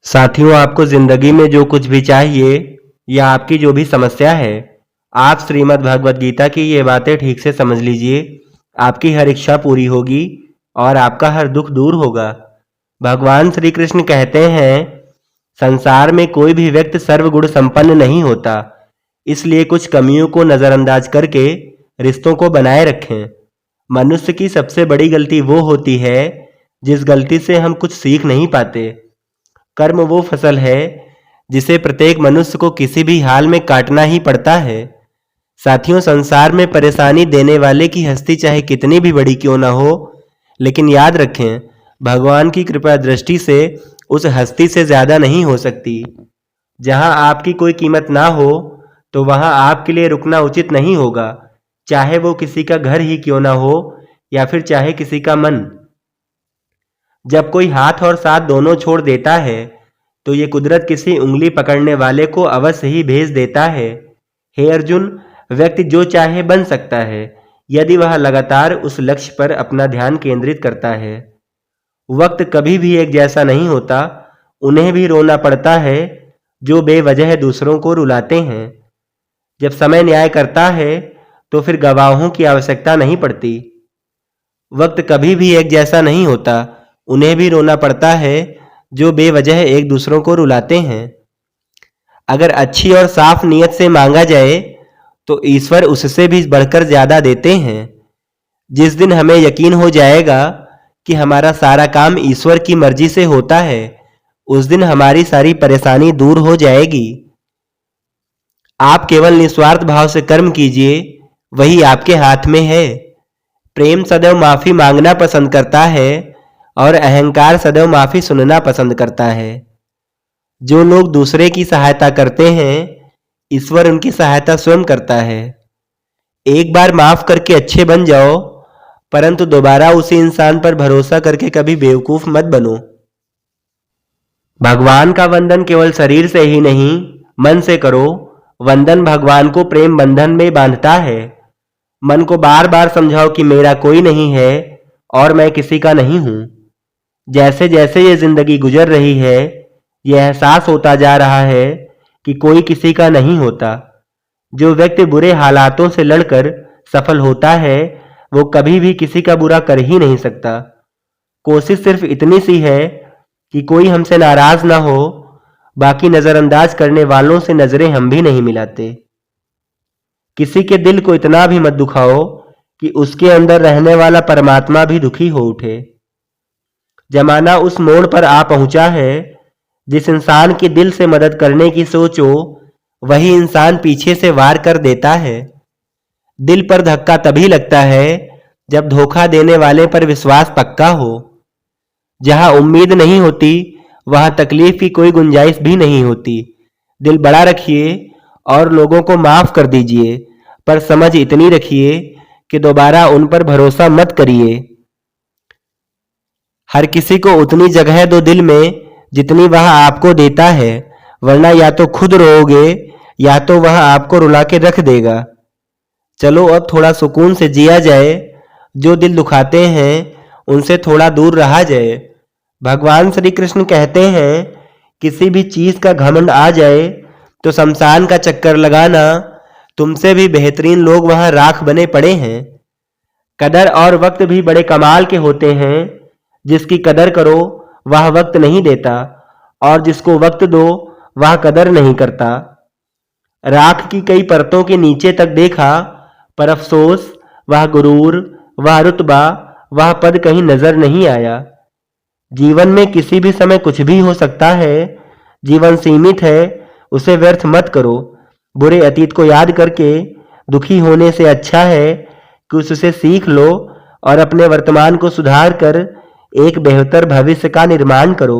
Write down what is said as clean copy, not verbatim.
साथियों, आपको ज़िंदगी में जो कुछ भी चाहिए या आपकी जो भी समस्या है, आप श्रीमद् भगवद गीता की ये बातें ठीक से समझ लीजिए। आपकी हर इच्छा पूरी होगी और आपका हर दुख दूर होगा। भगवान श्री कृष्ण कहते हैं, संसार में कोई भी व्यक्ति सर्वगुण संपन्न नहीं होता, इसलिए कुछ कमियों को नज़रअंदाज करके रिश्तों को बनाए रखें। मनुष्य की सबसे बड़ी गलती वो होती है जिस गलती से हम कुछ सीख नहीं पाते। कर्म वो फसल है जिसे प्रत्येक मनुष्य को किसी भी हाल में काटना ही पड़ता है। साथियों, संसार में परेशानी देने वाले की हस्ती चाहे कितनी भी बड़ी क्यों ना हो, लेकिन याद रखें, भगवान की कृपा दृष्टि से उस हस्ती से ज़्यादा नहीं हो सकती। जहां आपकी कोई कीमत ना हो तो वहां आपके लिए रुकना उचित नहीं होगा, चाहे वो किसी का घर ही क्यों ना हो या फिर चाहे किसी का मन। जब कोई हाथ और साथ दोनों छोड़ देता है तो ये कुदरत किसी उंगली पकड़ने वाले को अवश्य ही भेज देता है। हे अर्जुन, व्यक्ति जो चाहे बन सकता है यदि वह लगातार उस लक्ष्य पर अपना ध्यान केंद्रित करता है। वक्त कभी भी एक जैसा नहीं होता, उन्हें भी रोना पड़ता है जो बेवजह दूसरों को रुलाते हैं। जब समय न्याय करता है तो फिर गवाहों की आवश्यकता नहीं पड़ती। वक्त कभी भी एक जैसा नहीं होता, उन्हें भी रोना पड़ता है जो बेवजह एक दूसरों को रुलाते हैं। अगर अच्छी और साफ नीयत से मांगा जाए तो ईश्वर उससे भी बढ़कर ज्यादा देते हैं। जिस दिन हमें यकीन हो जाएगा कि हमारा सारा काम ईश्वर की मर्जी से होता है, उस दिन हमारी सारी परेशानी दूर हो जाएगी। आप केवल निस्वार्थ भाव से कर्म कीजिए, वही आपके हाथ में है। प्रेम सदैव माफी मांगना पसंद करता है और अहंकार सदैव माफी सुनना पसंद करता है। जो लोग दूसरे की सहायता करते हैं, ईश्वर उनकी सहायता स्वयं करता है। एक बार माफ करके अच्छे बन जाओ, परंतु दोबारा उसी इंसान पर भरोसा करके कभी बेवकूफ मत बनो। भगवान का वंदन केवल शरीर से ही नहीं, मन से करो। वंदन भगवान को प्रेम बंधन में बांधता है। मन को बार बार समझाओ कि मेरा कोई नहीं है और मैं किसी का नहीं हूं। जैसे जैसे ये जिंदगी गुजर रही है, यह एहसास होता जा रहा है कि कोई किसी का नहीं होता। जो व्यक्ति बुरे हालातों से लड़कर सफल होता है, वो कभी भी किसी का बुरा कर ही नहीं सकता। कोशिश सिर्फ इतनी सी है कि कोई हमसे नाराज ना हो, बाकी नजरअंदाज करने वालों से नजरें हम भी नहीं मिलाते। किसी के दिल को इतना भी मत दुखाओ कि उसके अंदर रहने वाला परमात्मा भी दुखी हो उठे। जमाना उस मोड़ पर आ पहुंचा है, जिस इंसान की दिल से मदद करने की सोचो, वही इंसान पीछे से वार कर देता है। दिल पर धक्का तभी लगता है जब धोखा देने वाले पर विश्वास पक्का हो। जहां उम्मीद नहीं होती, वहां तकलीफ की कोई गुंजाइश भी नहीं होती। दिल बड़ा रखिए और लोगों को माफ कर दीजिए, पर समझ इतनी रखिए कि दोबारा उन पर भरोसा मत करिए। हर किसी को उतनी जगह दो दिल में जितनी वह आपको देता है, वरना या तो खुद रोओगे या तो वह आपको रुला के रख देगा। चलो अब थोड़ा सुकून से जिया जाए। जो दिल दुखाते हैं उनसे थोड़ा दूर रहा जाए। भगवान श्री कृष्ण कहते हैं, किसी भी चीज का घमंड आ जाए तो शमशान का चक्कर लगाना। तुमसे भी बेहतरीन लोग वहां राख बने पड़े हैं। कदर और वक्त भी बड़े कमाल के होते हैं। जिसकी कदर करो वह वक्त नहीं देता, और जिसको वक्त दो वह कदर नहीं करता। राख की कई परतों के नीचे तक देखा, पर अफसोस वह गुरूर, वह रुतबा, वह पद कहीं नजर नहीं आया। जीवन में किसी भी समय कुछ भी हो सकता है। जीवन सीमित है, उसे व्यर्थ मत करो। बुरे अतीत को याद करके दुखी होने से अच्छा है कि उससे सीख लो और अपने वर्तमान को सुधार कर एक बेहतर भविष्य का निर्माण करो।